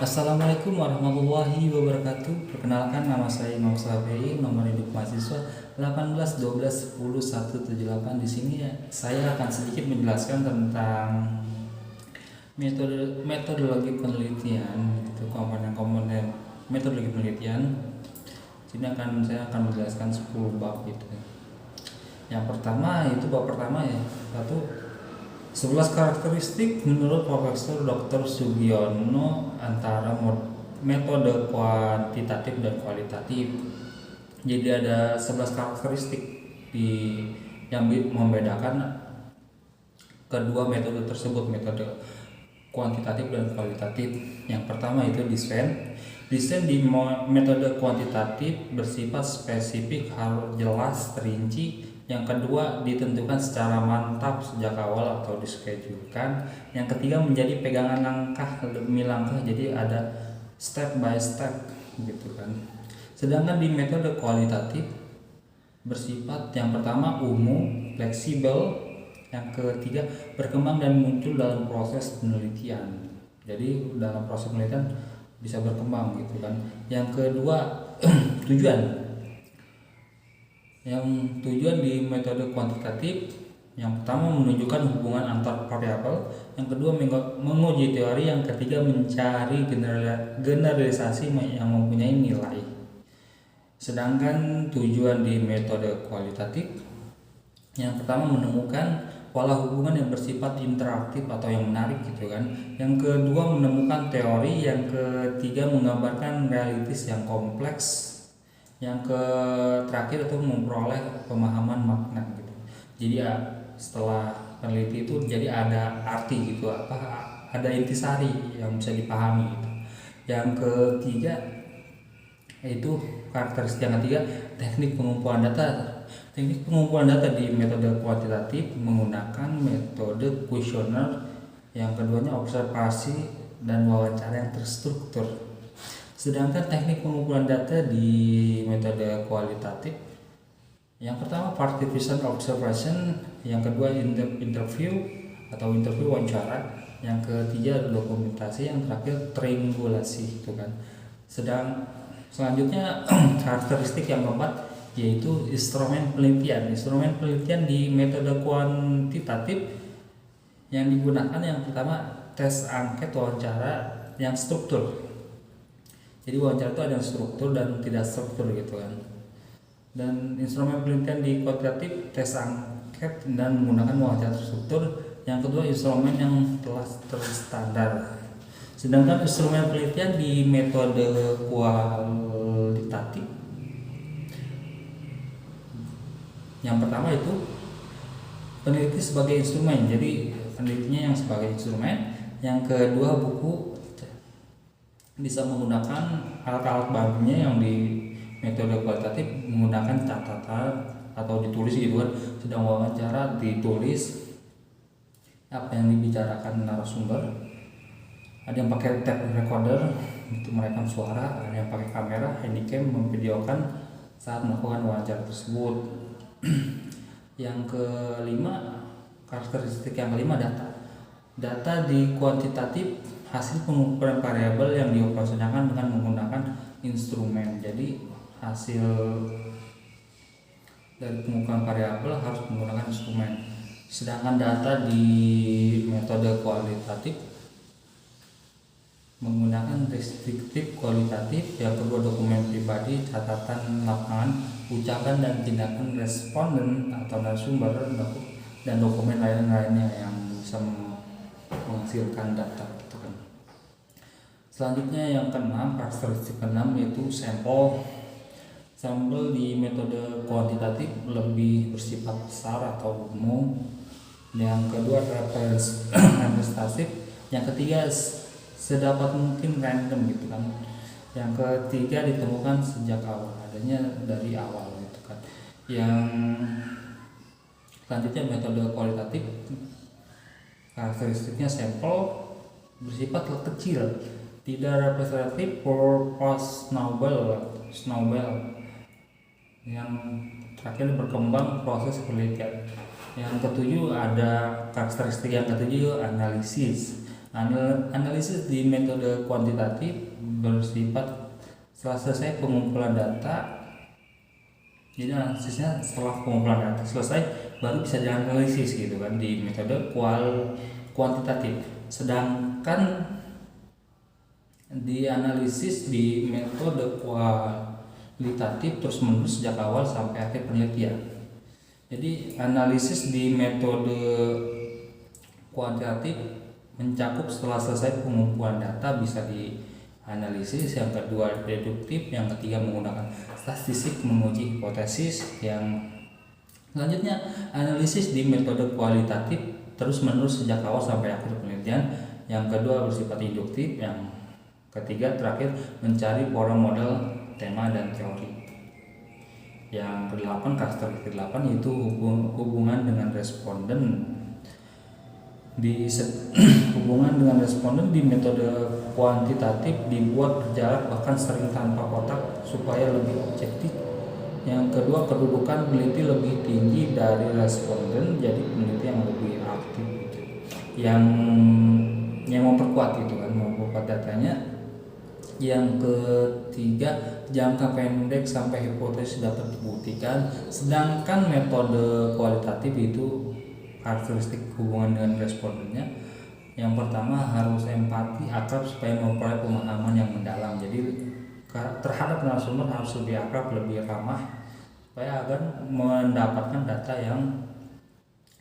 Assalamualaikum warahmatullahi wabarakatuh. Perkenalkan, nama saya Imam Syafi'i, nomor induk mahasiswa 18 12 10 178. Di sini saya akan sedikit menjelaskan tentang metodologi penelitian, itu komponen-komponen metodologi penelitian. Saya akan menjelaskan 10 bab gitu. Yang pertama itu bab pertama ya, satu 11 karakteristik menurut Profesor Dr. Sugiono antara metode kuantitatif dan kualitatif. Jadi ada 11 karakteristik yang membedakan kedua metode tersebut, metode kuantitatif dan kualitatif. Yang pertama itu desain. Desain di metode kuantitatif bersifat spesifik, harus jelas, terinci. Yang kedua, ditentukan secara mantap sejak awal atau dischedulkan. Yang ketiga, menjadi pegangan langkah demi langkah, jadi ada step by step gitu kan. Sedangkan di metode kualitatif bersifat yang pertama umum, fleksibel. Yang ketiga, berkembang dan muncul dalam proses penelitian. Jadi dalam proses penelitian bisa berkembang gitu kan. Yang kedua, tujuan. Yang tujuan di metode kuantitatif, yang pertama menunjukkan hubungan antar variabel, yang kedua menguji teori, yang ketiga mencari generalisasi yang mempunyai nilai. Sedangkan tujuan di metode kualitatif, yang pertama menemukan pola hubungan yang bersifat interaktif atau yang menarik gitu kan. Yang kedua menemukan teori, yang ketiga menggambarkan realitis yang kompleks. Yang terakhir itu memperoleh pemahaman makna gitu. Jadi ya, setelah peneliti itu jadi ada arti gitu, ada intisari yang bisa dipahami gitu. Yang ketiga itu karakteristik yang ketiga, teknik pengumpulan data. Teknik pengumpulan data di metode kuantitatif menggunakan metode kuesioner. Yang keduanya observasi dan wawancara yang terstruktur. Sedangkan teknik pengumpulan data di metode kualitatif, yang pertama partition observation, yang kedua interview atau interview wawancara, yang ketiga dokumentasi, yang terakhir triangulasi itu kan. Selanjutnya karakteristik yang keempat yaitu instrumen penelitian. Instrumen penelitian di metode kuantitatif yang digunakan yang pertama tes angket wawancara yang struktur. Jadi wawancara itu ada struktur dan tidak struktur gitu kan. Dan instrumen penelitian di kuantitatif tes angket dan menggunakan wawancara terstruktur. Yang kedua instrumen yang telah terstandar. Sedangkan instrumen penelitian di metode kualitatif, yang pertama itu peneliti sebagai instrumen. Jadi penelitinya yang sebagai instrumen. Yang kedua buku bisa menggunakan alat-alat barunya yang di metode kualitatif menggunakan catatan atau ditulis gitu kan. Sedang wawancara ditulis apa yang dibicarakan narasumber. Ada yang pakai tape recorder untuk merekam suara, ada yang pakai kamera handycam memvideokan saat melakukan wawancara tersebut. Yang kelima, karakteristik yang kelima, data. Data di kuantitatif hasil pengukuran variabel yang dioperasikan dengan menggunakan instrumen. Jadi hasil dari pengukuran variabel harus menggunakan instrumen. Sedangkan data di metode kualitatif menggunakan deskriptif kualitatif, yang kedua dokumen pribadi, catatan lapangan, ucapan dan tindakan responden atau narasumber, dan dokumen lainnya yang bisa menghasilkan data gitu kan. Selanjutnya yang keenam, karakteristik keenam yaitu sampel. Sampel di metode kuantitatif lebih bersifat besar atau umum. Yang kedua representatif. Yang ketiga sedapat mungkin random gitu kan. Yang ketiga ditemukan sejak awal, adanya dari awal gitu kan. Yang selanjutnya metode kualitatif, karakteristiknya sampel bersifat kecil, tidak representatif for snowball. Yang terakhir berkembang proses penelitian. Yang ketujuh ada karakteristik yang ketujuh, analisis. Analisis di metode kuantitatif bersifat setelah selesai pengumpulan data. Jadi analisisnya setelah pengumpulan data selesai baru bisa dianalisis gitu kan di metode kuantitatif. Sedangkan dianalisis di metode kualitatif terus menerus sejak awal sampai akhir penelitian. Jadi analisis di metode kuantitatif mencakup setelah selesai pengumpulan data bisa dianalisis, yang kedua deduktif, yang ketiga menggunakan statistik menguji hipotesis, yang selanjutnya analisis di metode kualitatif terus menerus sejak awal sampai akhir penelitian, yang kedua bersifat induktif, yang ketiga terakhir mencari pola model tema dan teori. Yang ke-8 karakteristik ke-8 yaitu hubungan dengan responden. Hubungan dengan responden di metode kuantitatif dibuat berjarak bahkan sering tanpa kotak supaya lebih objektif. Yang kedua, kedudukan peneliti lebih tinggi dari responden, jadi peneliti yang lebih aktif gitu. Yang memperkuat gitu kan, memperkuat datanya. Yang ketiga, jangka pendek sampai hipotesis dapat dibuktikan. Sedangkan metode kualitatif itu karakteristik hubungan dengan respondennya. Yang pertama harus empati, akrab supaya memperoleh pemahaman yang mendalam. Jadi terhadap narasumber harus lebih akrab, lebih ramah supaya agar mendapatkan data yang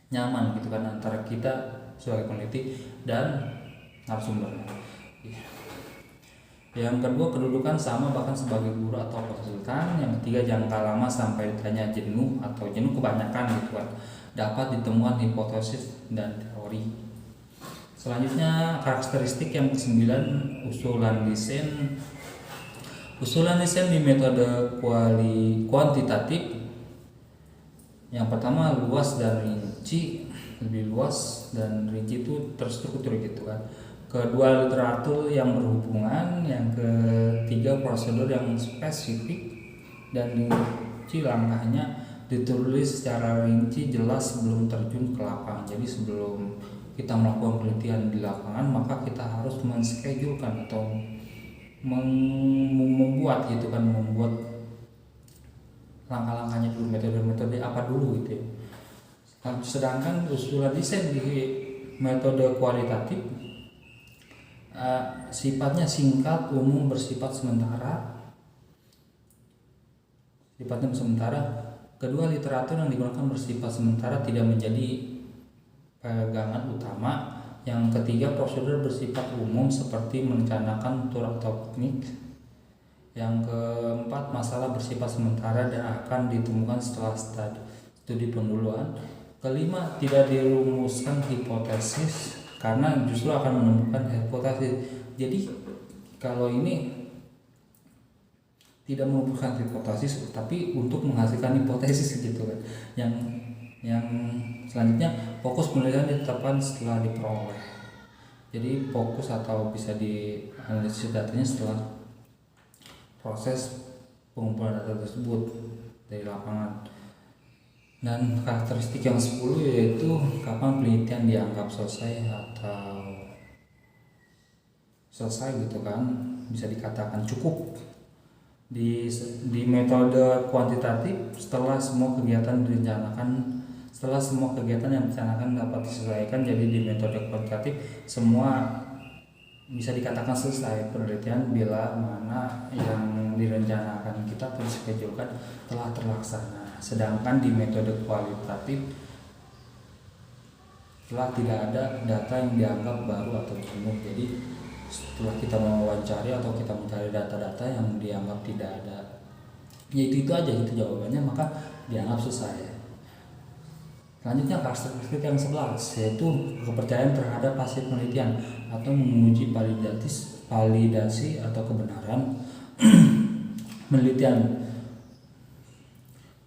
nyaman gitu kan antara kita sebagai peneliti dan narasumber. Yang kedua, kedudukan sama bahkan sebagai guru atau konsultan. Yang ketiga, jangka lama sampai ditanya jenuh atau jenuh kebanyakan gitu kan, dapat ditemukan hipotesis dan teori. Selanjutnya karakteristik yang ke-9, usulan desain. Usulan desain di metode kuantitatif. Yang pertama, luas dan rinci, lebih luas dan rinci itu terstruktur gitu kan. Kedua, literatur yang berhubungan. Yang ketiga, prosedur yang spesifik dan rinci langkahnya ditulis secara rinci jelas sebelum terjun ke lapangan. Jadi sebelum kita melakukan penelitian di lapangan maka kita harus menschedule-kan atau membuat gitu kan, membuat langkah-langkahnya dulu, metode-metode apa dulu gitu ya. Sedangkan usulan desain di metode kualitatif sifatnya singkat, umum, bersifat sementara. Sifatnya sementara. Kedua, literatur yang digunakan bersifat sementara, tidak menjadi pegangan utama. Yang ketiga, prosedur bersifat umum seperti merencanakan tur atau piknik. Yang keempat, masalah bersifat sementara dan akan ditemukan setelah studi pendahuluan. Kelima, tidak dirumuskan hipotesis karena justru akan menemukan hipotesis. Jadi kalau ini tidak merupakan hipotesis tapi untuk menghasilkan hipotesis gitu kan. Yang selanjutnya, fokus penelitian ditetapkan setelah diperoleh. Jadi fokus atau bisa dianalisis datanya setelah proses pengumpulan data tersebut dari lapangan. Dan karakteristik yang 10 yaitu kapan penelitian dianggap selesai atau selesai gitu kan, bisa dikatakan cukup. Di metode kuantitatif, setelah semua kegiatan yang direncanakan dapat diselesaikan. Jadi di metode kuantitatif semua bisa dikatakan selesai penelitian bila mana yang direncanakan kita terschedulekan telah terlaksana. Sedangkan di metode kualitatif telah tidak ada data yang dianggap baru atau jenuh. Jadi setelah kita mewawancari atau kita mencari data-data yang dianggap tidak ada, yaitu itu aja gitu jawabannya, maka dianggap selesai. Selanjutnya karakteristik yang 11 yaitu kepercayaan terhadap hasil penelitian atau menguji validasi atau kebenaran penelitian.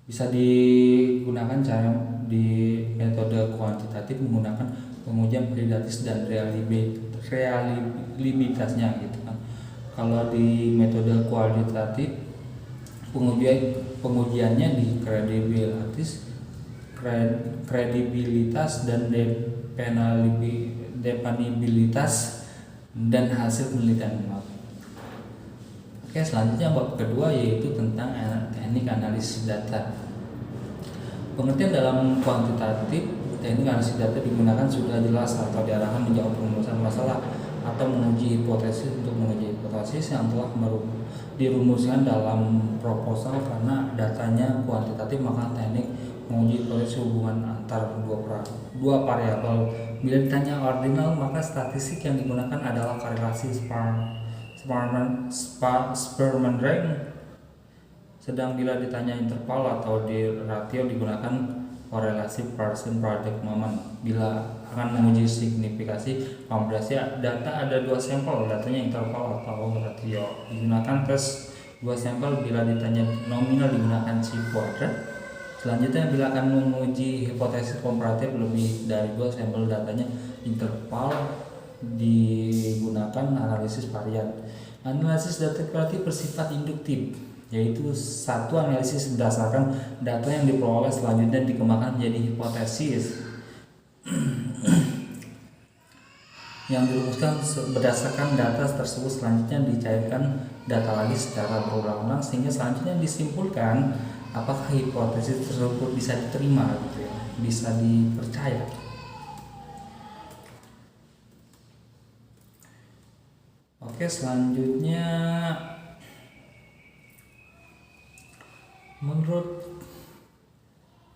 Bisa digunakan cara di metode kuantitatif menggunakan pengujian validasi dan reliabilitasnya gitu kan. Kalau di metode kualitatif pengujiannya di kredibilitas dan depanabilitas dan hasil penelitian. Oke, selanjutnya bab kedua yaitu tentang teknik analisis data. Pengertian dalam kuantitatif, teknik analisis data digunakan sudah jelas atau diarahkan menjawab perumusan masalah atau menguji hipotesis. Untuk menguji hipotesis yang telah dirumuskan dalam proposal karena datanya kuantitatif, maka teknik menguji hipotesis hubungan antar dua variabel. Bila ditanya ordinal, maka statistik yang digunakan adalah korelasi Spearman rank. Sedang bila ditanya interval atau di ratio, digunakan korelasi Pearson product moment. Bila akan menguji signifikasi komparasi data, ada dua sampel, datanya interval atau ratio, digunakan tes dua sampel. Bila ditanya nominal, digunakan C kuadrat. Selanjutnya, bila akan menguji hipotesis komparatif lebih dari dua sampel, datanya interval, digunakan analisis varian. Analisis data kualitatif bersifat induktif, yaitu satu analisis berdasarkan data yang diperoleh, selanjutnya dikembangkan menjadi hipotesis yang dirumuskan berdasarkan data tersebut. Selanjutnya dicairkan data lagi secara berulang-ulang sehingga selanjutnya disimpulkan apakah hipotesis tersebut bisa diterima, gitu ya, bisa dipercaya. Oke, selanjutnya menurut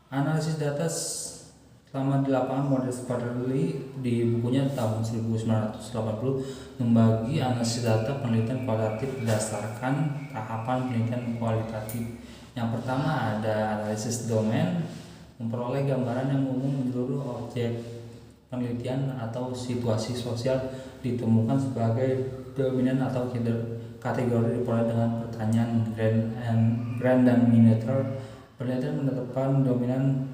analisis data selama di lapangan, model Spartelli di bukunya tahun 1980 membagi analisis data penelitian kualitatif berdasarkan tahapan penelitian kualitatif. Yang pertama ada analisis domain, memperoleh gambaran yang umum menyeluruh objek penelitian atau situasi sosial ditemukan sebagai dominan atau kategori diperoleh dengan pertanyaan grand dan miniatur. Penelitian menetapkan dominan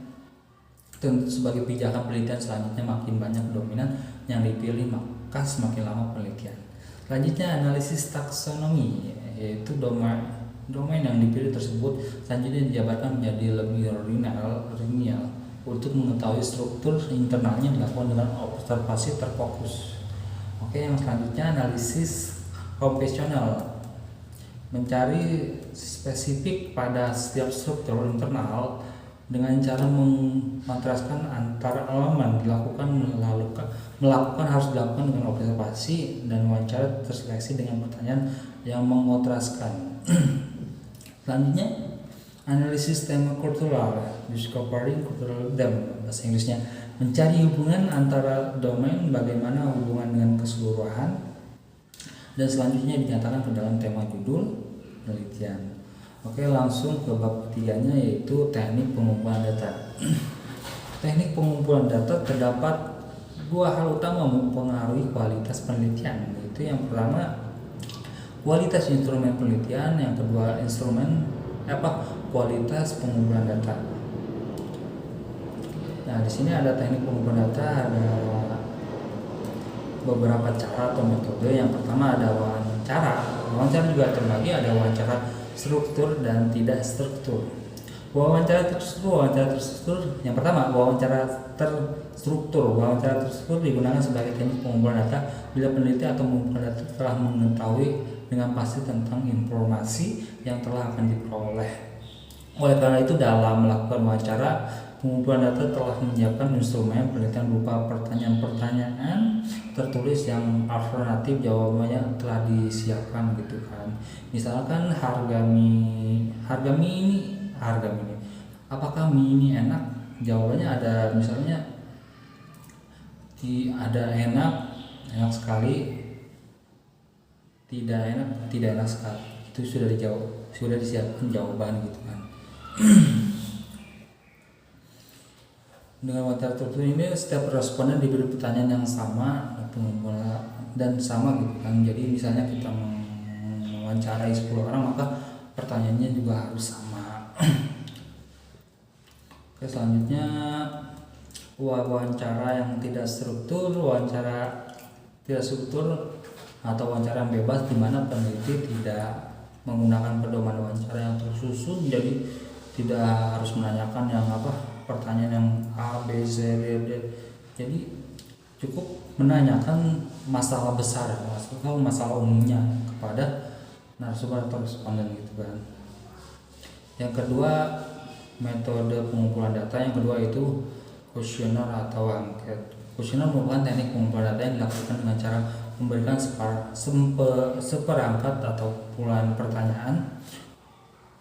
tentu sebagai pijakan penelitian. Selanjutnya, makin banyak dominan yang dipilih maka semakin lama penelitian. Selanjutnya analisis taksonomi, yaitu domain yang dipilih tersebut selanjutnya dijabarkan menjadi lebih lineal untuk mengetahui struktur internalnya, dilakukan dengan observasi terfokus. Oke, yang selanjutnya analisis komputasional, mencari spesifik pada setiap struktur internal dengan cara mengontraskan antar elemen, harus dilakukan dengan observasi dan wawancara terseleksi dengan pertanyaan yang mengontraskan. Selanjutnya analisis tema kultural, discovering cultural them, bahasa Inggrisnya, mencari hubungan antara domain, bagaimana hubungan dengan keseluruhan, dan selanjutnya dinyatakan ke dalam tema judul penelitian. Oke, langsung ke bab ketiganya yaitu teknik pengumpulan data. Teknik pengumpulan data terdapat dua hal utama mempengaruhi kualitas penelitian, yaitu yang pertama kualitas instrumen penelitian, yang kedua kualitas pengumpulan data. Nah, di sini ada teknik pengumpulan data, ada beberapa cara atau metode. Yang pertama ada wawancara juga terbagi, ada wawancara struktur dan tidak struktur. Wawancara terstruktur, yang pertama wawancara terstruktur digunakan sebagai teknik pengumpulan data bila peneliti atau pengumpulan data telah mengetahui dengan pasti tentang informasi yang telah akan diperoleh. Oleh karena itu, dalam melakukan wawancara, pengumpulan data telah menyiapkan instrumen penelitian berupa pertanyaan-pertanyaan tertulis yang alternatif jawabannya telah disiapkan, gitu kan. Misalkan harga mie ini, apakah mie ini enak? Jawabannya ada, misalnya ada enak sekali, tidak enak sekali. Itu sudah disiapkan jawaban, gitu kan. Dengan wawancara tertutup ini, setiap responden diberi pertanyaan yang sama dan sama, gitu kan. Jadi misalnya kita mewawancarai 10 orang, maka pertanyaannya juga harus sama. Oke, selanjutnya wawancara yang tidak struktur, atau wawancara yang bebas, di mana peneliti tidak menggunakan pedoman wawancara yang tersusun, jadi tidak harus menanyakan pertanyaan yang A, B, C, D. Jadi cukup menanyakan masalah besar, masalah umumnya kepada narasumber atau responden gitu kan. Yang kedua, metode pengumpulan data yang kedua itu kuesioner atau angket. Kuesioner merupakan teknik pengumpulan data yang dilakukan dengan cara memberikan seperangkat atau kumpulan pertanyaan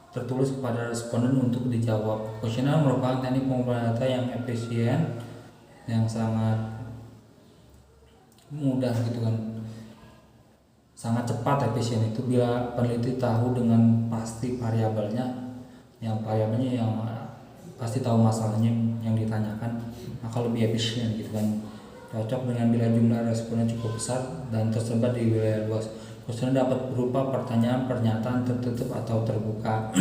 tertulis kepada responden untuk dijawab. Kuesioner merupakan teknik pengumpulan data yang efisien, yang sangat mudah gitu kan, sangat cepat, efisien itu bila peneliti tahu dengan pasti variabelnya, yang pasti tahu masalahnya yang ditanyakan, maka lebih efisien gitu kan. Cocok dengan bila jumlah responnya cukup besar dan tersebar di wilayah luas. Kuesioner dapat berupa pertanyaan, pernyataan tertutup atau terbuka.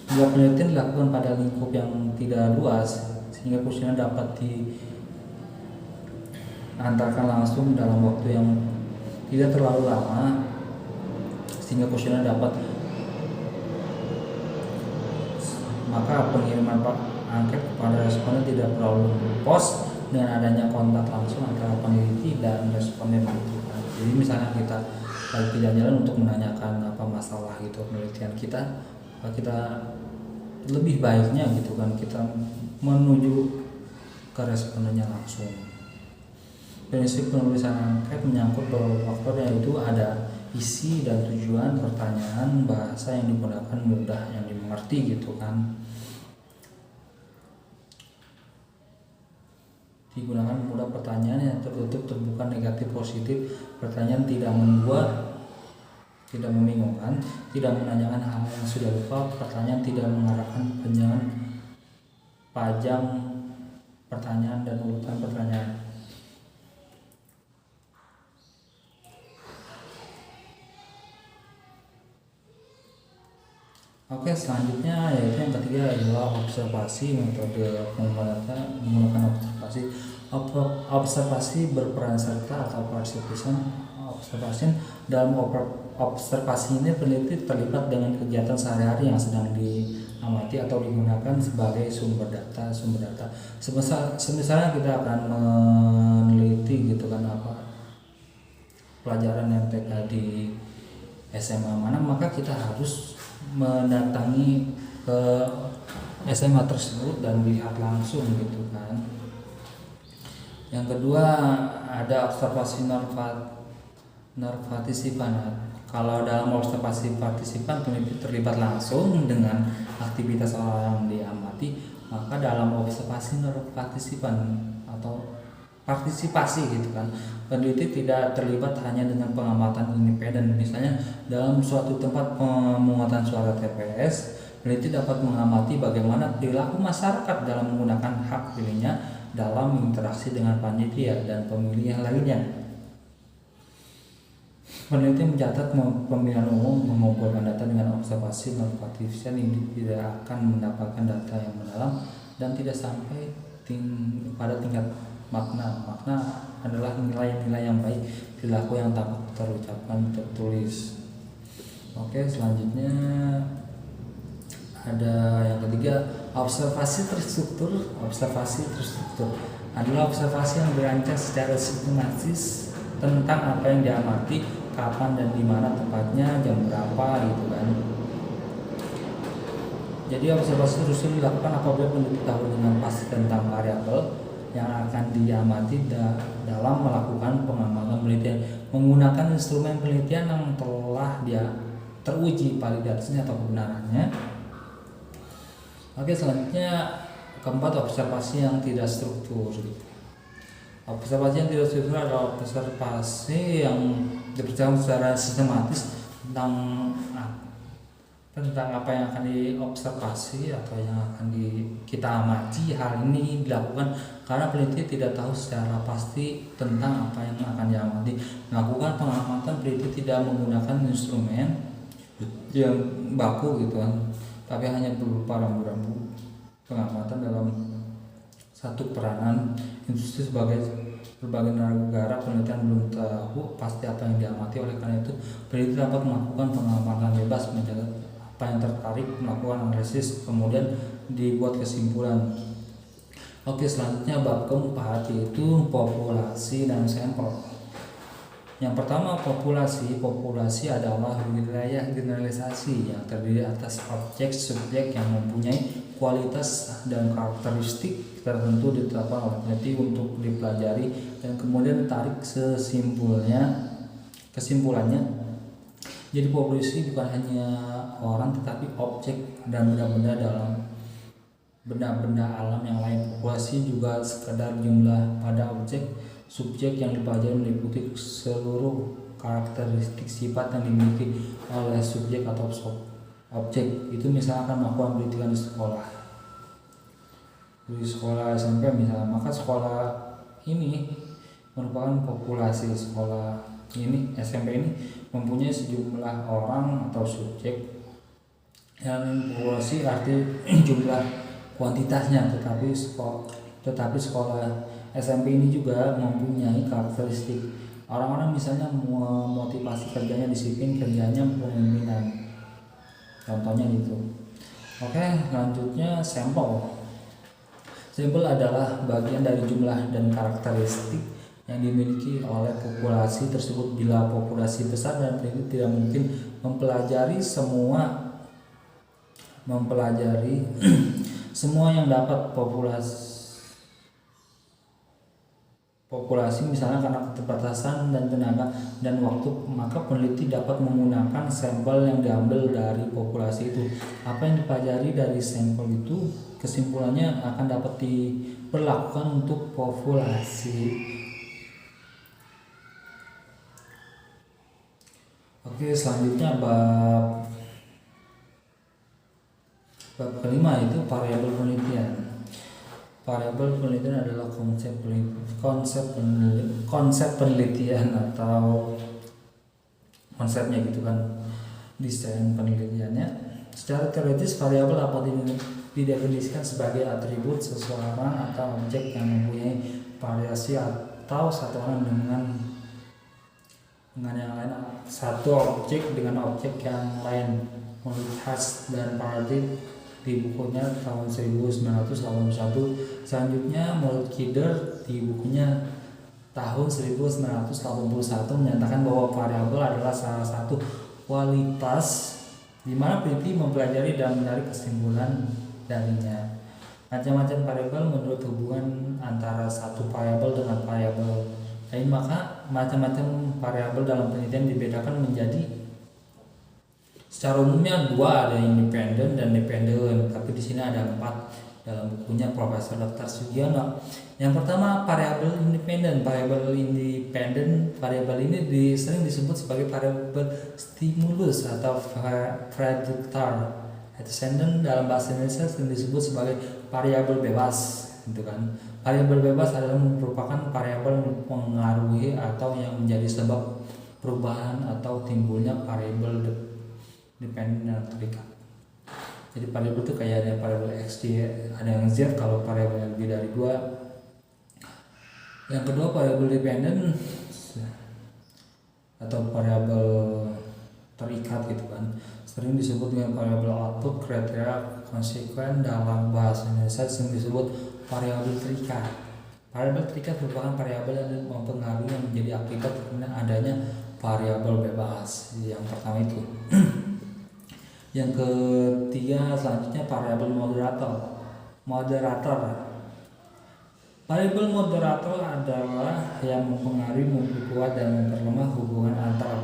Bila penelitian dilakukan pada lingkup yang tidak luas, sehingga kuesioner dapat diantarkan langsung dalam waktu yang tidak terlalu lama, sehingga kuesioner dapat, maka pengiriman angket kepada responden tidak terlalu pos dengan adanya kontak langsung antara peneliti dan responden gitu kan. Jadi misalnya kita lagi jalan-jalan untuk menanyakan apa masalah gitu penelitian kita lebih baiknya gitu kan kita menuju ke respondennya langsung. Prinsip penulisan angket menyangkut beberapa faktor, yaitu ada isi dan tujuan pertanyaan, bahasa yang digunakan mudah yang dimengerti gitu kan. Digunakan mudah, pertanyaan yang tertutup, terbuka, negatif, positif. Pertanyaan tidak membuat, tidak membingungkan, tidak menanyakan hal yang sudah lupa. Pertanyaan tidak mengarahkan panjang pertanyaan dan urutan pertanyaan. Oke, selanjutnya yaitu yang ketiga adalah observasi. Metode pengumpulan data menggunakan observasi. Observasi berperan serta atau participation observation. Dalam observasi ini peneliti terlibat dengan kegiatan sehari-hari yang sedang diamati atau digunakan sebagai sumber data. Misalnya kita akan meneliti gitu kan apa pelajaran MTK di SMA mana, maka kita harus mendatangi ke SMA tersebut dan melihat langsung gitu kan. Yang kedua ada observasi partisipan. Kalau dalam observasi partisipan peneliti terlibat langsung dengan aktivitas orang yang diamati, maka dalam observasi partisipan atau partisipasi gitu kan, peneliti tidak terlibat hanya dengan pengamatan independen. Misalnya dalam suatu tempat pemungutan suara TPS, peneliti dapat mengamati bagaimana perilaku masyarakat dalam menggunakan hak pilihnya dalam interaksi dengan panitia dan pemilih yang lainnya. Peneliti mencatat pemilihan umum mengumpulkan data dengan observasi non-partisipasi, ini tidak akan mendapatkan data yang mendalam dan tidak sampai pada tingkat makna. Makna adalah nilai-nilai yang baik, perilaku yang tampak terucapkan, tertulis. Oke, selanjutnya ada yang ketiga observasi terstruktur. Observasi terstruktur adalah observasi yang dirancang secara sistematis tentang apa yang diamati, kapan dan di mana tepatnya, jam berapa gitu kan. Jadi observasi terstruktur dilakukan apabila peneliti tahu dengan pasti tentang variabel yang akan diamati dalam melakukan pengamatan penelitian menggunakan instrumen penelitian yang telah teruji validasinya atau kebenarannya. Oke, selanjutnya keempat, observasi yang tidak struktur. Observasi yang tidak struktur adalah observasi yang dipercaya secara sistematis tentang apa yang akan diobservasi atau yang akan kita amati. Hal ini dilakukan karena peneliti tidak tahu secara pasti tentang apa yang akan diamati. Melakukan pengamatan, peneliti tidak menggunakan instrumen yang baku gitu kan, tapi hanya berupa rambu-rambu pengamatan dalam satu peranan industri. Sebagai berbagai negara, penelitian belum tahu pasti apa yang diamati. Oleh karena itu, peneliti dapat melakukan pengamatan bebas, mencatat apa yang tertarik, melakukan analisis, kemudian dibuat kesimpulan. Oke, selanjutnya bab keempat yaitu populasi dan sampel. Yang pertama, populasi. Populasi adalah wilayah generalisasi yang terdiri atas objek subjek yang mempunyai kualitas dan karakteristik tertentu ditetapkan oleh peneliti untuk dipelajari dan kemudian ditarik kesimpulannya. Jadi populasi bukan hanya orang tetapi objek dan benda-benda alam yang lain. Populasi juga sekadar jumlah pada objek subjek yang dipelajari meliputi seluruh karakteristik sifat yang dimiliki oleh subjek atau objek. Itu misalkan melakukan penelitian di sekolah SMP misalnya, maka sekolah ini merupakan populasi. Sekolah ini SMP ini mempunyai sejumlah orang atau subjek yang populasi arti jumlah kuantitasnya, tetapi sekolah SMP ini juga mempunyai karakteristik. Orang-orang misalnya memotivasi kerjanya disiplin, kerjanya pemimpinan. Contohnya gitu. Oke, selanjutnya sampel. Sampel adalah bagian dari jumlah dan karakteristik yang dimiliki oleh populasi tersebut. Bila populasi besar dan peneliti tidak mungkin mempelajari semua yang dapat populasi misalnya karena keterbatasan dan tenaga dan waktu, maka peneliti dapat menggunakan sampel yang diambil dari populasi itu. Apa yang dipelajari dari sampel itu kesimpulannya akan dapat diberlakukan untuk populasi. Oke, selanjutnya bab kelima itu variabel penelitian. Variabel penelitian adalah konsep penelitian atau konsepnya gitu kan, desain penelitiannya. Secara teoritis variabel dapat didefinisikan sebagai atribut seseorang atau objek yang mempunyai variasi atau satu orang dengan yang lain, satu objek dengan objek yang lain. Menurut Haas dan Faraday di bukunya tahun 1981. Selanjutnya menurut Kidder di bukunya tahun 1981 menyatakan bahwa variabel adalah salah satu kualitas di mana peneliti mempelajari dan menarik kesimpulan darinya. Macam-macam variabel menurut hubungan antara satu variabel dengan variabel lain, maka macam-macam variabel dalam penelitian dibedakan menjadi secara umumnya dua, ada independen dan dependen, tapi di sini ada 4 dalam bukunya Profesor Dr. Sugiono. Yang pertama, variabel independen. Variabel ini sering disebut sebagai variabel stimulus atau prediktor. Antecedent dalam bahasa Indonesia sering disebut sebagai variabel bebas, gitu kan. Variabel bebas adalah merupakan variabel yang mempengaruhi atau yang menjadi sebab perubahan atau timbulnya variabel dependen dan terikat. Jadi variabel itu kayak ada variabel x, ada yang z kalau variabel lebih dari 2. Yang kedua, variabel dependen atau variabel terikat gitu kan, sering disebut dengan variabel output, kriteria, konsekuen. Dalam bahasa Indonesia sering disebut variabel terikat. Variabel terikat merupakan variabel yang mempengaruhi yang menjadi akibat karena adanya variabel bebas. Yang pertama itu. Yang ketiga, selanjutnya variabel moderator. Variabel moderator adalah yang mempengaruhi, memperkuat dan memperlemah hubungan antara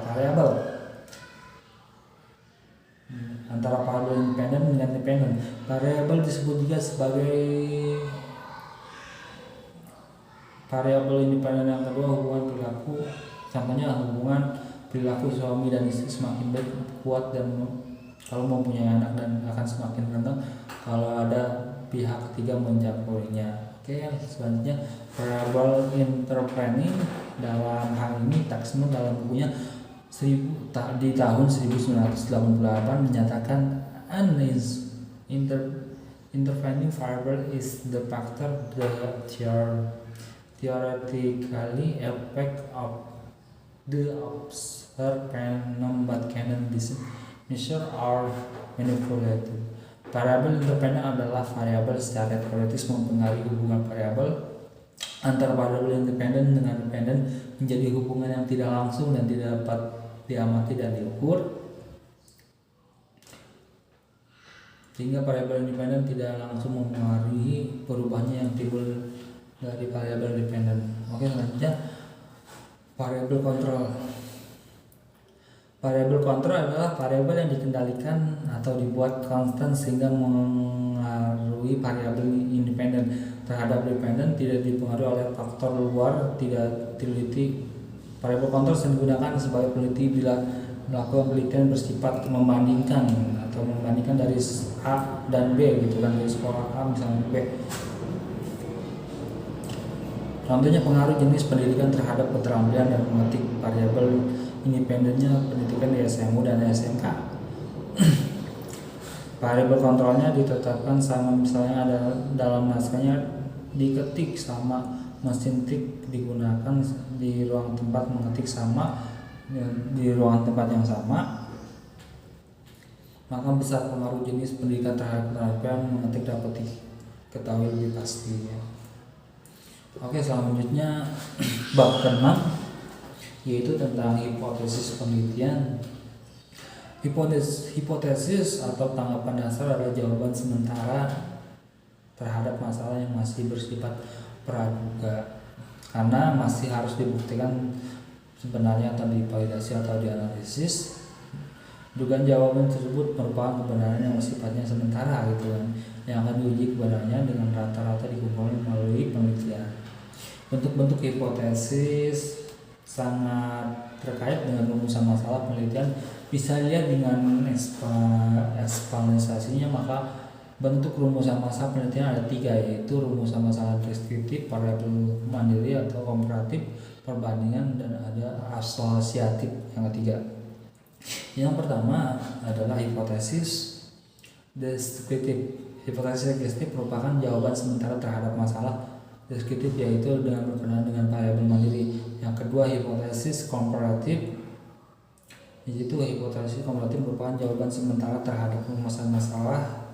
variabel independen dengan dependen. Variabel disebut juga sebagai variabel independen yang kedua, hubungan perilaku. Contohnya hubungan perilaku suami dan istri semakin baik, kuat dan kalau mempunyai anak, dan akan semakin rendah kalau ada pihak ketiga mencampurinya. Oke, selanjutnya variabel intervening. Dalam hal ini Taxman dalam bukunya di tahun 1988 menyatakan an intervening variable is the factor that theoretically affect of the observed phenomenon but cannot be measure or manipulated. Variabel independen adalah variabel secara teoritis mempengaruhi hubungan variabel antara variabel independen dengan dependen menjadi hubungan yang tidak langsung dan tidak dapat diamati dan diukur, sehingga variabel independen tidak langsung mempengaruhi perubahannya yang timbul dari variabel dependen. Oke, selanjutnya variabel kontrol. Variabel kontrol adalah variabel yang dikendalikan atau dibuat konstan sehingga mengaruhi variabel independen terhadap dependen, tidak dipengaruhi oleh faktor luar, tidak teliti. Variabel kontrol sering digunakan sebagai peneliti bila melakukan penelitian bersifat membandingkan atau membandingkan dari A dan B gitu kan, dari sekolah A misalnya B. Contohnya pengaruh jenis pendidikan terhadap keterampilan dan mengetik. Variabel independennya pendidikan di SMU dan SMK. Variabel kontrolnya ditetapkan sama, misalnya ada dalam naskahnya diketik sama, mesin tik digunakan di ruang tempat mengetik sama, di ruangan tempat yang sama, maka besar pengaruh jenis pendidikan terhadap keterampilan mengetik dapat diketahui lebih pasti ya. Oke, selanjutnya bab ke-6 yaitu tentang hipotesis penelitian. Hipotesis atau tanggapan dasar adalah jawaban sementara terhadap masalah yang masih bersifat praduga, karena masih harus dibuktikan sebenarnya atau divalidasi atau dianalisis. Dugaan jawaban tersebut merupakan kebenaran yang sifatnya sementara gitu kan, yang akan diuji kebenarannya dengan rata-rata dikumpulkan melalui penelitian. Bentuk-bentuk hipotesis sangat terkait dengan rumusan masalah penelitian, bisa dilihat dengan ekspansinya. Maka bentuk rumusan masalah penelitian ada 3, yaitu rumusan masalah deskriptif, variabel mandiri atau komparatif, perbandingan, dan ada asosiatif yang ketiga. Yang pertama adalah hipotesis deskriptif. Hipotesis deskriptif merupakan jawaban sementara terhadap masalah deskriptif, yaitu dengan berkenaan dengan variabel mandiri. Yang kedua, hipotesis komparatif, yaitu hipotesis komparatif merupakan jawaban sementara terhadap rumusan masalah.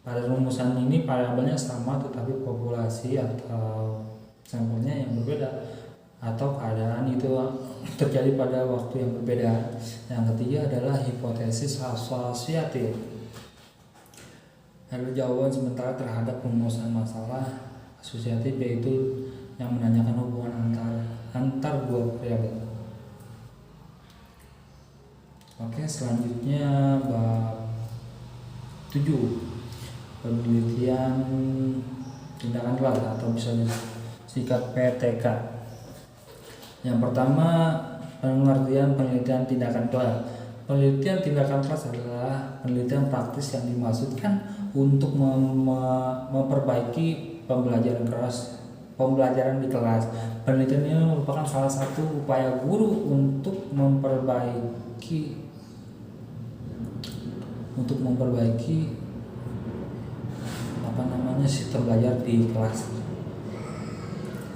Pada rumusan ini variabelnya sama tetapi populasi atau sampelnya yang berbeda atau keadaan itu terjadi pada waktu yang berbeda. Yang ketiga adalah hipotesis asosiatif, adalah jawaban sementara terhadap rumusan masalah. Asosiatif yaitu yang menanyakan hubungan antar dua variabel. Oke, selanjutnya bab 7, penelitian tindakan kelas atau bisa disingkat PTK. Yang pertama, pengertian penelitian tindakan kelas. Penelitian tindakan kelas adalah penelitian praktis yang dimaksudkan untuk memperbaiki pembelajaran di kelas. Penelitian ini merupakan salah satu upaya guru untuk memperbaiki sistem belajar di kelas.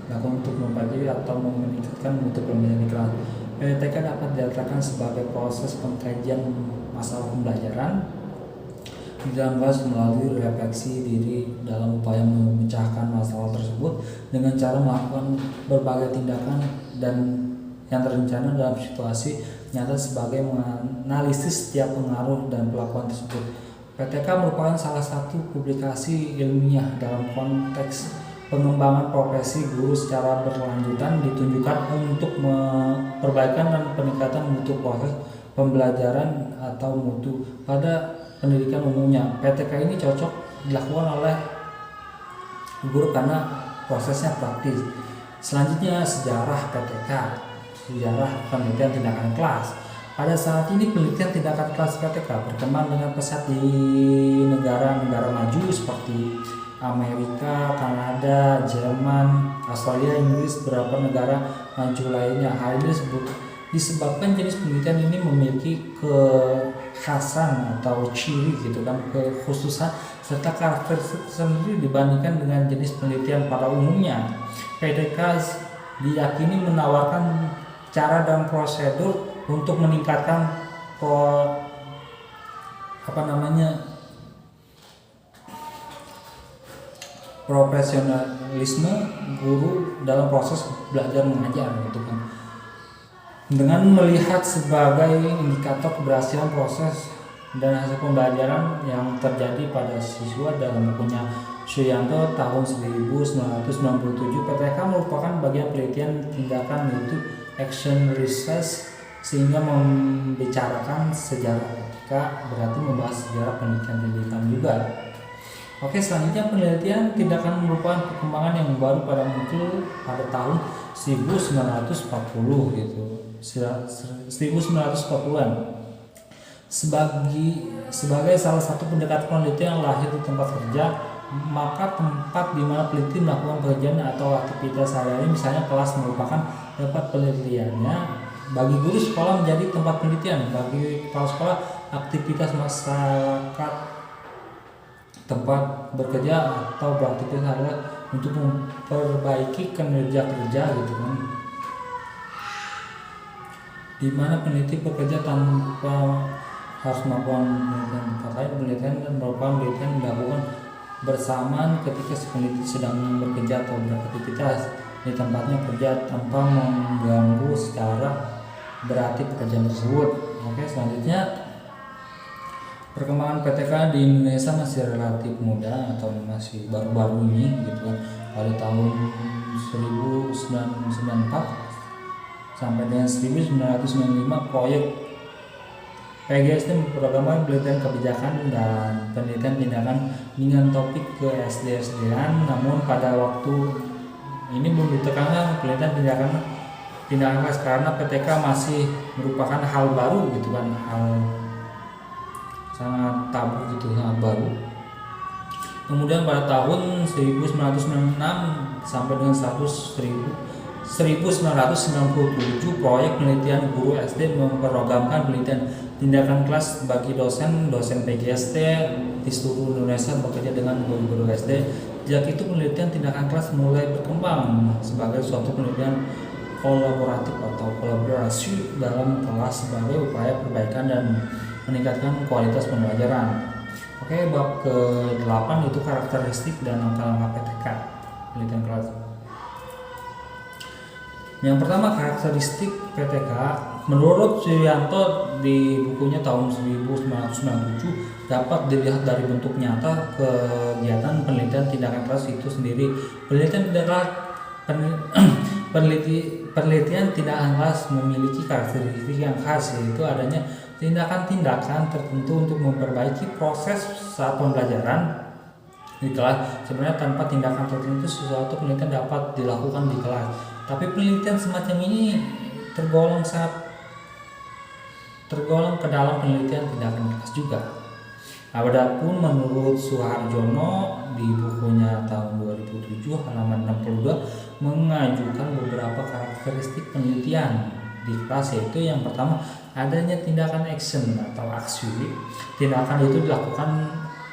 Untuk memperbaiki atau meningkatkan mutu pembelajaran di kelas. PTK dapat diartikan sebagai proses pengkajian masalah pembelajaran di dalam kelas melalui refleksi diri dalam upaya memecahkan masalah tersebut dengan cara melakukan berbagai tindakan dan yang terencana dalam situasi nyata sebagai menganalisis setiap pengaruh dan pelakuan tersebut. PTK merupakan salah satu publikasi ilmiah dalam konteks pengembangan profesi guru secara berkelanjutan, ditunjukkan untuk perbaikan dan peningkatan mutu proses pembelajaran atau mutu pada pendidikan umumnya. PTK ini cocok dilakukan oleh guru karena prosesnya praktis. Selanjutnya sejarah PTK, sejarah penelitian tindakan kelas. Pada saat ini penelitian tindakan kelas PTK berkembang dengan pesat di negara-negara maju seperti Amerika, Kanada, Jerman, Australia, Inggris, beberapa negara maju lainnya. Hal ini disebabkan jenis penelitian ini memiliki kekhasan atau ciri gitu kan, kekhususan serta karakter sendiri dibandingkan dengan jenis penelitian pada umumnya. PTK diyakini menawarkan cara dan prosedur untuk meningkatkan profesionalisme guru dalam proses belajar mengajar gitu kan. Dengan melihat sebagai indikator keberhasilan proses dan hasil pembelajaran yang terjadi pada siswa dalam bukunya Suyanto tahun 1997, PTK merupakan bagian penelitian tindakan yaitu action research, sehingga membicarakan sejarah ketika berarti membahas sejarah pendidikan juga. Oke, selanjutnya penelitian tindakan merupakan perkembangan yang baru pada muncul pada tahun 1940 gitu. 1940-an. Sebagai salah satu pendekatan penelitian yang lahir di tempat kerja, maka tempat di mana peneliti melakukan pekerjaan atau aktivitas sehari-hari, misalnya kelas, merupakan tempat penelitiannya. Bagi guru, sekolah menjadi tempat penelitian. Bagi kepala sekolah, aktivitas masyarakat tempat bekerja atau beraktivitas adalah untuk memperbaiki kinerja kerja gitu kan, di mana peneliti bekerja tanpa harus melakukan penelitian tempat lain. Penelitian merupakan penelitian yang dilakukan bersamaan ketika si peneliti sedang bekerja atau beraktivitas di tempatnya kerja tanpa mengganggu secara berarti pekerjaan tersebut. Oke, selanjutnya perkembangan PTK di Indonesia masih relatif muda atau masih baru-baru ini gitu kan. Pada tahun 1994 sampai dengan 1995 proyek PGSD memprogramkan penelitian kebijakan dan penelitian tindakan dengan topik ke SD-SDan, namun pada waktu ini belum ditekankan penelitian tindakan kelas karena PTK masih merupakan hal baru gitu kan, hal sangat tabu gitu, sangat baru. Kemudian pada tahun 1996 sampai dengan 1997 proyek penelitian guru SD memprogramkan penelitian tindakan kelas bagi dosen PGSD di seluruh Indonesia bekerja dengan guru-guru SD. Sejak itu penelitian tindakan kelas mulai berkembang sebagai suatu penelitian kolaboratif atau kolaborasi dalam kelas sebagai upaya perbaikan dan meningkatkan kualitas pembelajaran. Oke, bab ke-8 itu karakteristik dan langkah-langkah PTK penelitian kelas. Yang pertama, karakteristik PTK. Menurut Suyanto di bukunya tahun 1997 dapat dilihat dari bentuk nyata kegiatan penelitian tindakan kelas itu sendiri. Penelitian tindakan kelas memiliki karakteristik yang khas, yaitu adanya tindakan-tindakan tertentu untuk memperbaiki proses saat pembelajaran di kelas. Sebenarnya tanpa tindakan tertentu sesuatu penelitian dapat dilakukan di kelas. Tapi penelitian semacam ini tergolong ke dalam penelitian tindakan kelas juga. Adapun menurut Suharjono di bukunya tahun 2007 halaman 62 mengajukan beberapa karakteristik penelitian di kelas, yaitu yang pertama adanya tindakan action atau aksi. Tindakan itu dilakukan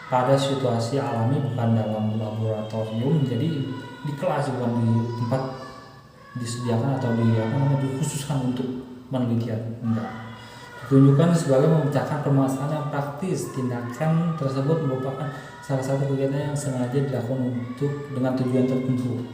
pada situasi alami, bukan dalam laboratorium, jadi di kelas, bukan di tempat disediakan atau dikhususkan untuk penelitian, enggak. Ditunjukkan sebagai memecahkan permasalahan yang praktis. Tindakan tersebut merupakan salah satu kegiatan yang sengaja dilakukan dengan tujuan tertentu.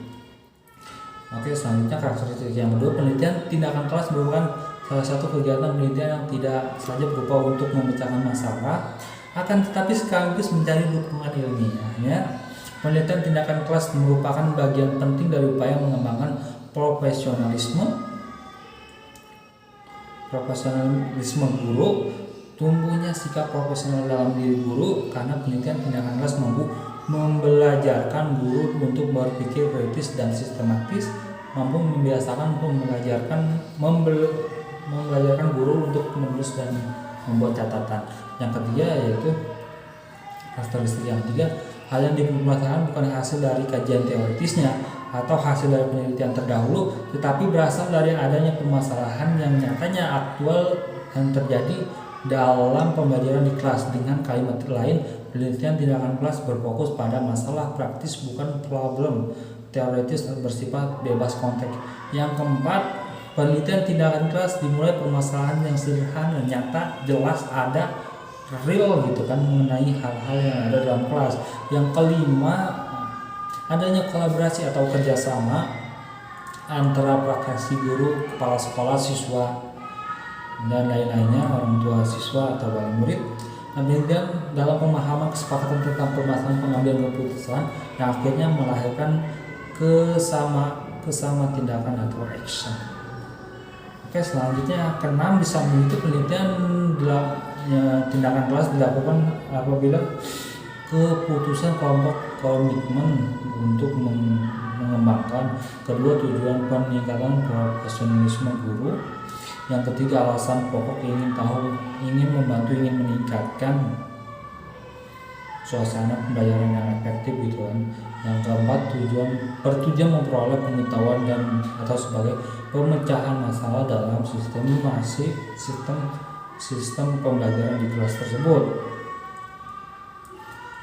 Oke, selanjutnya karakteristik yang kedua, penelitian tindakan kelas merupakan salah satu kegiatan penelitian yang tidak saja berupa untuk memecahkan masalah, akan tetapi sekaligus mencari dukungan ilmiahnya. Penelitian tindakan kelas merupakan bagian penting dari upaya mengembangkan profesionalisme guru, tumbuhnya sikap profesional dalam diri guru, karena penelitian tindakan kelas mampu membelajarkan guru untuk berpikir kritis dan sistematis, mampu membiasakan untuk membelajarkan guru untuk menulis dan membuat catatan. Yang ketiga yaitu karakteristik yang ketiga, hal yang dipermasalahkan bukan hasil dari kajian teoritisnya atau hasil dari penelitian terdahulu, tetapi berasal dari adanya permasalahan yang nyatanya aktual yang terjadi dalam pembelajaran di kelas. Dengan kalimat lain, penelitian tindakan kelas berfokus pada masalah praktis, bukan problem teoritis dan bersifat bebas konteks. Yang keempat, penelitian tindakan kelas dimulai permasalahan yang sederhana, nyata, jelas, ada, real gitu kan, mengenai hal-hal yang ada dalam kelas. Yang kelima, Adanya kolaborasi atau kerjasama antara praktisi guru, kepala sekolah, siswa, dan lain-lainnya, orang tua siswa atau wali murid. Kemudian dalam pemahaman kesepakatan tentang permasalahan pengambilan keputusan yang akhirnya melahirkan kesama tindakan atau action. Oke, selanjutnya keenam, bisa mengikuti penelitian tindakan kelas dilakukan apabila keputusan kelompok komitmen untuk mengembangkan. Kedua, tujuan peningkatan profesionalisme guru. Yang ketiga, alasan pokok ingin membantu, ingin meningkatkan suasana pembelajaran yang efektif gitu kan. Yang keempat, bertujuan memperoleh pengetahuan dan atau sebagai pemecahan masalah dalam sistem pembelajaran di kelas tersebut.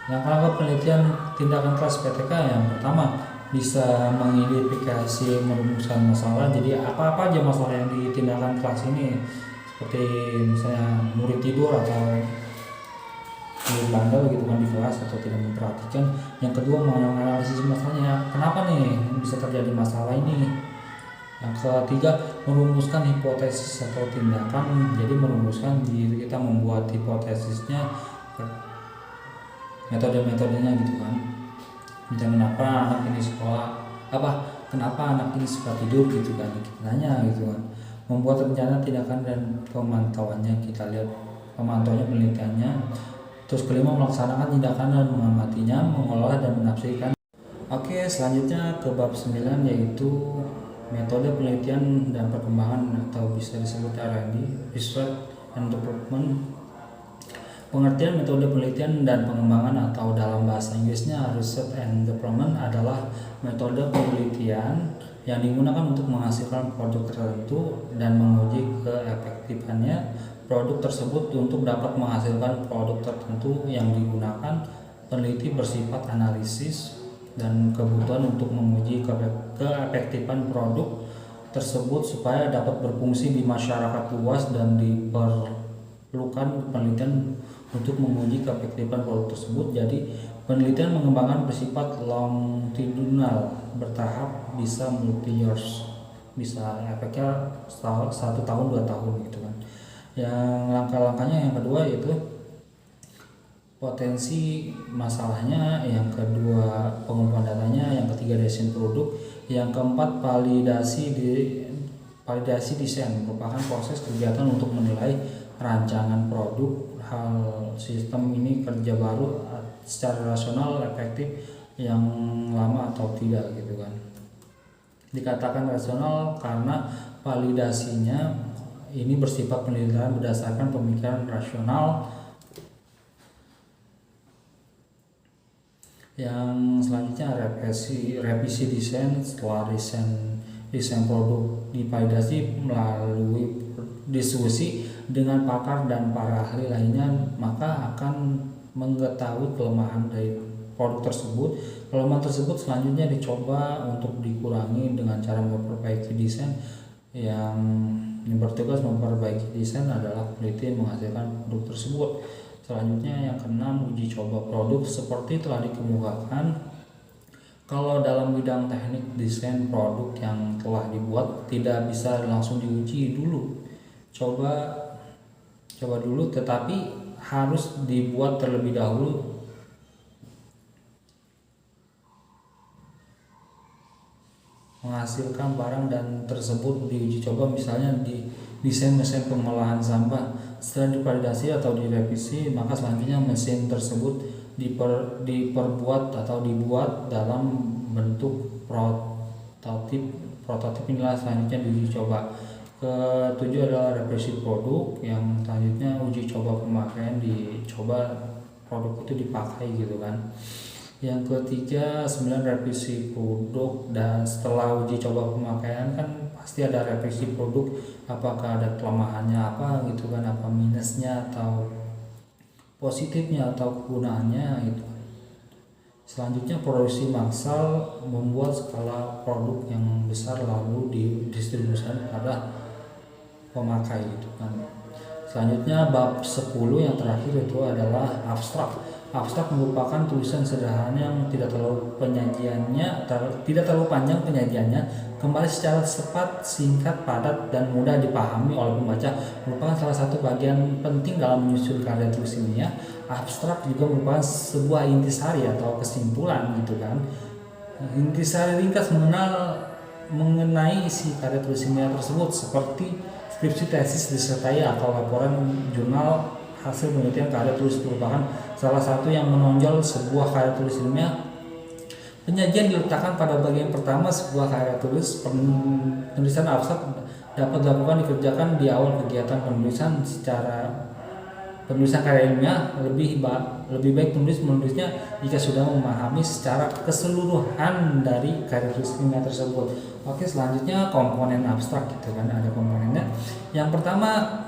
Langkah penelitian tindakan kelas PTK yang pertama, bisa mengidentifikasi merumuskan masalah. Jadi apa aja masalah yang ditindakkan kelas ini, seperti misalnya murid tidur atau bandel gitu kan di kelas atau tidak memperhatikan. Yang kedua, menganalisis masalahnya, kenapa nih bisa terjadi masalah ini. Yang ketiga, merumuskan hipotesis atau tindakan. Jadi merumuskan, kita membuat hipotesisnya, metodenya gitu kan. Misalnya kenapa anak ini suka tidur gitu kan, kita nanya gitu kan. Membuat rencana tindakan dan pemantauannya, kita lihat pemantauannya, penelitiannya. Terus kelima, melaksanakan tindakan dan mengamatinya, mengolah dan menafsirkan. Oke, selanjutnya ke bab 9, yaitu metode penelitian dan perkembangan atau bisa disebut R&D, Research and Development. Pengertian metode penelitian dan pengembangan atau dalam bahasa Inggrisnya Research and Development adalah metode penelitian yang digunakan untuk menghasilkan produk tertentu dan menguji keefektifannya produk tersebut untuk dapat menghasilkan produk tertentu yang digunakan. Peneliti bersifat analisis dan kebutuhan untuk menguji keefektifan produk tersebut supaya dapat berfungsi di masyarakat luas, dan diperlukan penelitian untuk menguji keefektifan produk tersebut. Jadi penelitian mengembangkan bersifat longitudinal, bertahap, bisa multi years, bisa efeknya 1 tahun 2 tahun gitu kan. Yang langkah-langkahnya, yang kedua yaitu potensi masalahnya, yang kedua pengumpulan datanya, yang ketiga desain produk, yang keempat validasi desain, merupakan proses kegiatan untuk menilai rancangan produk. Hal sistem ini kerja baru secara rasional, efektif, yang lama atau tidak gitu kan. Dikatakan rasional karena validasinya ini bersifat penelitian berdasarkan pemikiran rasional. Yang selanjutnya revisi desain. Setelah desain produk divalidasi melalui diskusi dengan pakar dan para ahli lainnya, maka akan mengetahui kelemahan dari produk tersebut. Kelemahan tersebut selanjutnya dicoba untuk dikurangi dengan cara memperbaiki desain. Yang bertugas memperbaiki desain adalah peneliti yang menghasilkan produk tersebut. Selanjutnya yang keenam, uji coba produk. Seperti telah dikemukakan, kalau dalam bidang teknik desain produk yang telah dibuat tidak bisa langsung diuji dulu, coba dulu, tetapi harus dibuat terlebih dahulu. Menghasilkan barang dan tersebut diuji coba, misalnya di desain mesin pengolahan sampah. Setelah divalidasi atau direvisi, maka selanjutnya mesin tersebut dibuat dalam bentuk prototip. Prototip inilah selanjutnya diuji coba. Ketujuh adalah revisi produk. Yang selanjutnya uji coba pemakaian, dicoba produk itu dipakai gitu kan. Yang ketiga, 9 revisi produk. Dan setelah uji coba pemakaian kan pasti ada revisi produk, apakah ada kelemahannya apa gitu kan, apa minusnya atau positifnya atau kegunaannya itu. Selanjutnya produksi massal, membuat skala produk yang besar lalu didistribusikan pada pemakai gitu kan. Selanjutnya bab 10 yang terakhir itu adalah abstrak. Abstrak merupakan tulisan sederhana yang tidak terlalu panjang penyajiannya, kembali secara cepat, singkat, padat, dan mudah dipahami oleh pembaca, merupakan salah satu bagian penting dalam menyusun karya tulis ilmiah. Abstrak juga merupakan sebuah intisari atau kesimpulan gitu kan. Intisari ringkas mengenai isi karya tulis ilmiah tersebut, seperti skripsi, tesis, disertai, atau laporan jurnal hasil penelitian karya tulis merupakan salah satu yang menonjol sebuah karya tulis ilmiah. Penyajian diletakkan pada bagian pertama sebuah karya tulis. Penulisan abstrak dapat dilakukan dikerjakan di awal kegiatan penulisan. Secara penulisan karya ilmiah lebih baik penulis menulisnya jika sudah memahami secara keseluruhan dari karya tulis ilmiah tersebut. Oke, selanjutnya komponen abstrak gitu kan, ada komponennya. Yang pertama,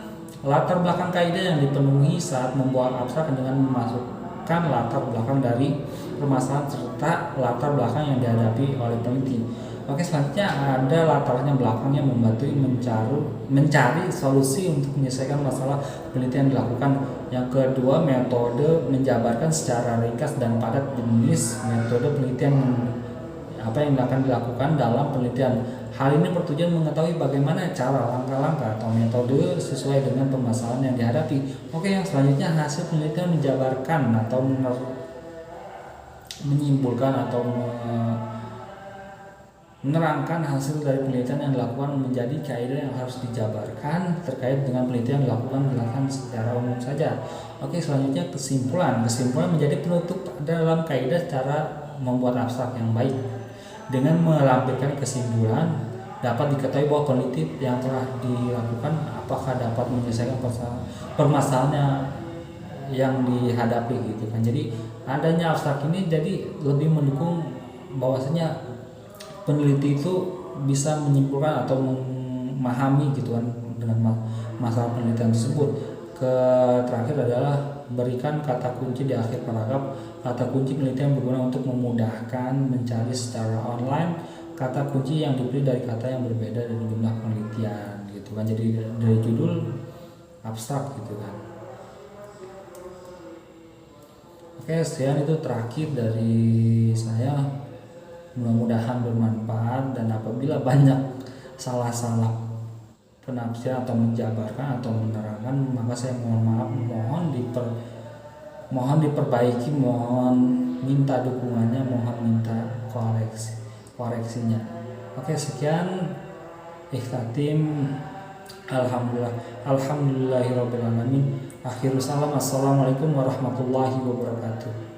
latar belakang kaidah yang dipenuhi saat membuat abstrak dengan memasukkan latar belakang dari permasalahan serta latar belakang yang dihadapi oleh peneliti. Oke, selanjutnya ada latarnya belakang yang membantu mencari solusi untuk menyelesaikan masalah penelitian dilakukan. Yang kedua, metode menjabarkan secara ringkas dan padat jenis metode penelitian apa yang akan dilakukan dalam penelitian. Hal ini bertujuan mengetahui bagaimana cara, langkah-langkah, atau metode sesuai dengan permasalahan yang dihadapi. Oke, yang selanjutnya hasil penelitian menjabarkan atau menyimpulkan atau menerangkan hasil dari penelitian yang dilakukan menjadi kaidah yang harus dijabarkan terkait dengan penelitian yang dilakukan secara umum saja. Oke, selanjutnya kesimpulan. Kesimpulan menjadi penutup dalam kaidah cara membuat abstrak yang baik. Dengan melampirkan kesimpulan, dapat diketahui bahwa peneliti yang telah dilakukan apakah dapat menyelesaikan permasalahan yang dihadapi gitu kan. Jadi adanya abstrak ini jadi lebih mendukung bahwasanya peneliti itu bisa menyimpulkan atau memahami gitu kan dengan masalah penelitian tersebut. Terakhir adalah berikan kata kunci di akhir paragraf. Kata kunci penelitian berguna untuk memudahkan mencari secara online kata kunci yang dipilih dari kata yang berbeda dari jumlah penelitian gitu kan. Jadi dari judul abstrak gitu kan. Oke, sekian itu terakhir dari saya. Mudah-mudahan bermanfaat, dan apabila banyak salah-salah penafsiran atau menjabarkan atau menerangkan, maka saya mohon maaf, mohon diperbaiki, mohon minta dukungannya, mohon minta koreksinya. Oke, sekian. Ikhtatim. Alhamdulillahirabbil alamin. Akhirus salam. Assalamualaikum warahmatullahi wabarakatuh.